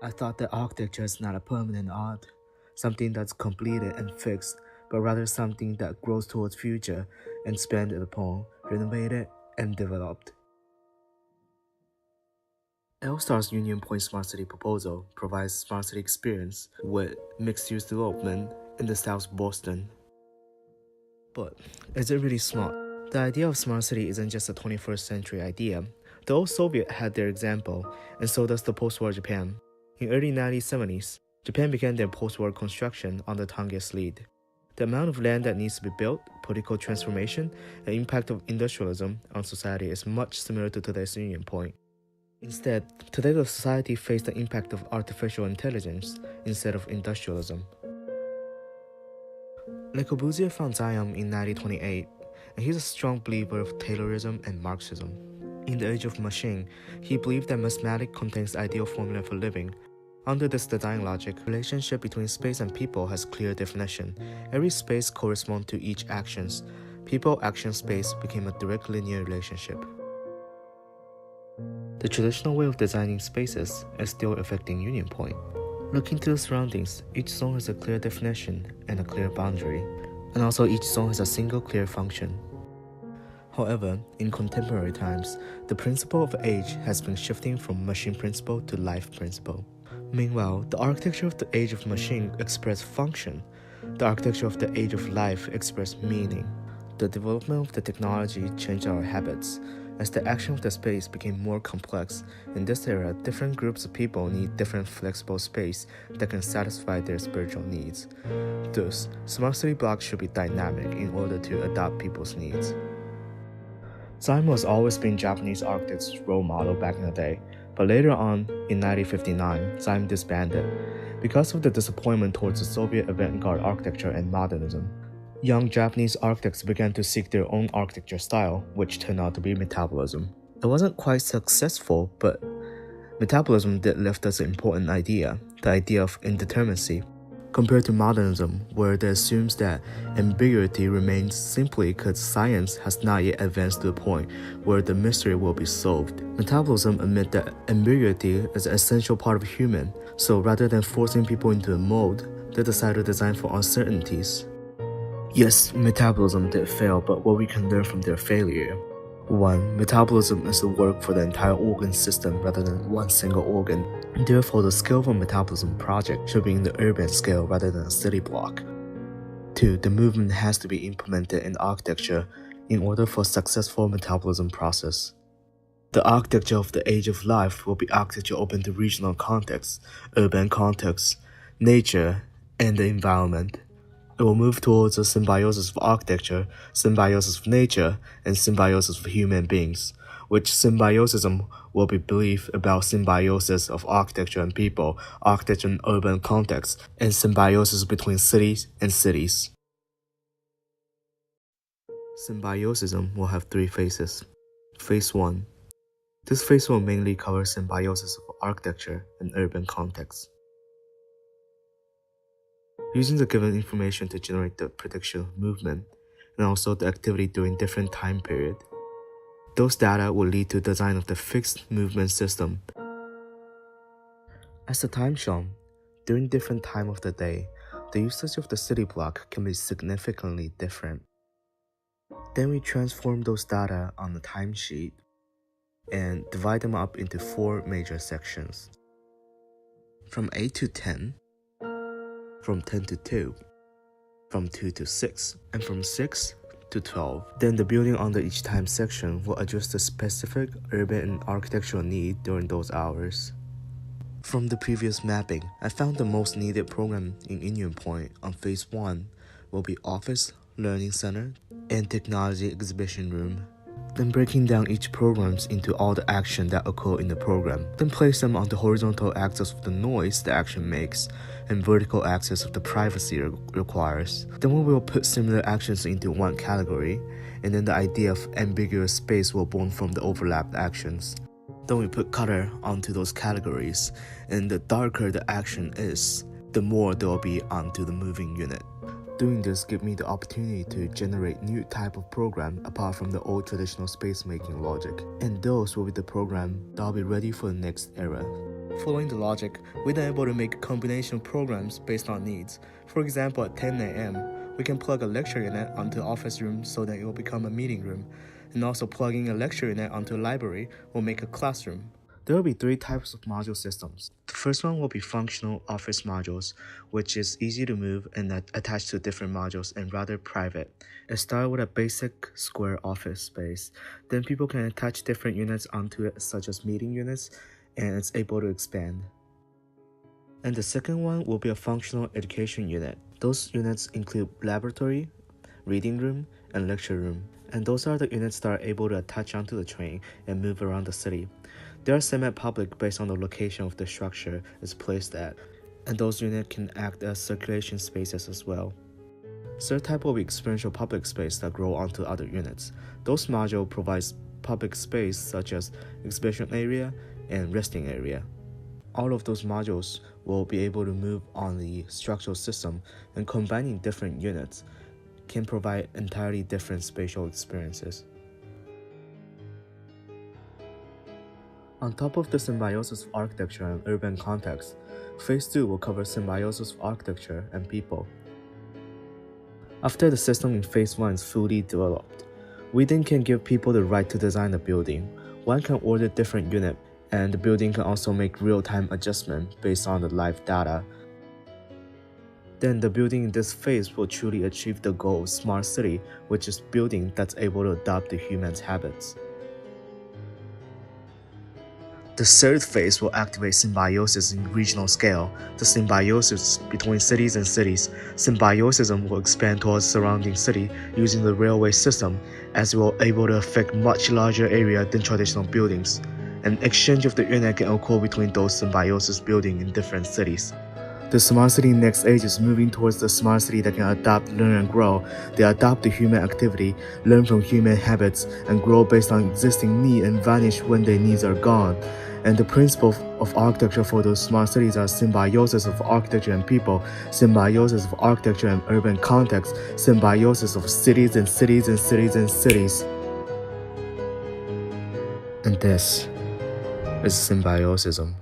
I thought that architecture is not a permanent art, something that's completed and fixed, but rather something that grows towards future and expanded upon, renovated, and developed. Elstar's Union Point Smart City proposal provides smart city experience with mixed-use development in the South Boston. But is it really smart? The idea of smart city isn't just a 21st century idea. The old Soviet had their example, and so does the post-war Japan. In early 1970s, Japan began their post-war construction under Tange's lead. The amount of land that needs to be built, political transformation, and impact of industrialism on society is much similar to today's Union Point. Instead, today the society faced the impact of artificial intelligence instead of industrialism. Le Corbusier found Zion in 1928, and he's a strong believer of Taylorism and Marxism. In the age of machine, he believed that mathematics contains the ideal formula for living. Under this design logic, relationship between space and people has clear definition. Every space corresponds to each actions. People-action-space became a direct linear relationship. The traditional way of designing spaces is still affecting Union Point. Looking to the surroundings, each zone has a clear definition and a clear boundary, and also each zone has a single clear function. However, in contemporary times, the principle of age has been shifting from machine principle to life principle. Meanwhile, the architecture of the age of machine expressed function. The architecture of the age of life expressed meaning. The development of the technology changed our habits. As the action of the space became more complex, in this era, different groups of people need different flexible space that can satisfy their spiritual needs. Thus, smart city blocks should be dynamic in order to adapt people's needs. Zion was always been Japanese architects' role model back in the day, but later on, in 1959, Zion disbanded because of the disappointment towards the Soviet avant-garde architecture and modernism. Young Japanese architects began to seek their own architecture style, which turned out to be metabolism. It wasn't quite successful, but metabolism did lift us an important idea, the idea of indeterminacy, compared to modernism, where it assumes that ambiguity remains simply because science has not yet advanced to the point where the mystery will be solved. Metabolism admits that ambiguity is an essential part of human, so rather than forcing people into a mold, they decided to design for uncertainties. Yes, metabolism did fail, but what we can learn from their failure. 1. Metabolism is a work for the entire organ system rather than one single organ. Therefore, the scale of a metabolism project should be in the urban scale rather than a city block. 2. The movement has to be implemented in architecture in order for a successful metabolism process. The architecture of the age of life will be architecture open to regional contexts, urban contexts, nature, and the environment. It will move towards a symbiosis of architecture, symbiosis of nature, and symbiosis of human beings, which symbiosism will be belief about symbiosis of architecture and people, architecture and urban contexts, and symbiosis between cities and cities. Symbiosism will have 3 phases. Phase 1. This phase will mainly cover symbiosis of architecture and urban contexts. Using the given information to generate the prediction of movement and also the activity during different time period. Those data will lead to design of the fixed movement system. As the time shown, during different time of the day, the usage of the city block can be significantly different. Then we transform those data on the timesheet and divide them up into 4 major sections. From 8 to 10, from 10 to 2, from 2 to 6, and from 6 to 12. Then the building under each time section will address the specific urban and architectural need during those hours. From the previous mapping, I found the most needed program in Union Point on Phase 1 will be Office, Learning Center, and Technology Exhibition Room. Then breaking down each programs into all the action that occur in the program. Then place them on the horizontal axis of the noise the action makes and vertical axis of the privacy requires. Then we will put similar actions into one category, and then the idea of ambiguous space will born from the overlapped actions. Then we put color onto those categories, and the darker the action is, the more there will be onto the moving unit. Doing this gives me the opportunity to generate new type of program apart from the old traditional space making logic, and those will be the program that will be ready for the next era. Following the logic, we're then able to make a combination of programs based on needs. For example, at 10 a.m., we can plug a lecture unit onto the office room so that it will become a meeting room, and also plugging a lecture unit onto a library will make a classroom. There will be 3 types of module systems. The first one will be functional office modules, which is easy to move and attach to different modules and rather private. It starts with a basic square office space. Then people can attach different units onto it, such as meeting units, and it's able to expand. And the second one will be a functional education unit. Those units include laboratory, reading room, and lecture room. And those are the units that are able to attach onto the train and move around the city. They are semi-public based on the location of the structure it's placed at, and those units can act as circulation spaces as well. Third type will be experiential public space that grow onto other units. Those modules provide public space such as exhibition area and resting area. All of those modules will be able to move on the structural system, and combining different units can provide entirely different spatial experiences. On top of the symbiosis of architecture and urban context, Phase 2 will cover symbiosis of architecture and people. After the system in Phase 1 is fully developed, we then can give people the right to design the building. One can order different units, and the building can also make real-time adjustment based on the live data. Then the building in this phase will truly achieve the goal of smart city, which is building that's able to adopt the human's habits. The third phase will activate symbiosis in regional scale, the symbiosis between cities and cities. Symbiosism will expand towards surrounding city using the railway system, as it will able to affect much larger area than traditional buildings. An exchange of the unit can occur between those symbiosis buildings in different cities. The smart city next age is moving towards the smart city that can adapt, learn, and grow. They adopt the human activity, learn from human habits, and grow based on existing need and vanish when their needs are gone. And the principle of architecture for those smart cities are symbiosis of architecture and people, symbiosis of architecture and urban context, symbiosis of cities and cities and cities and cities. And this is Symbiosism.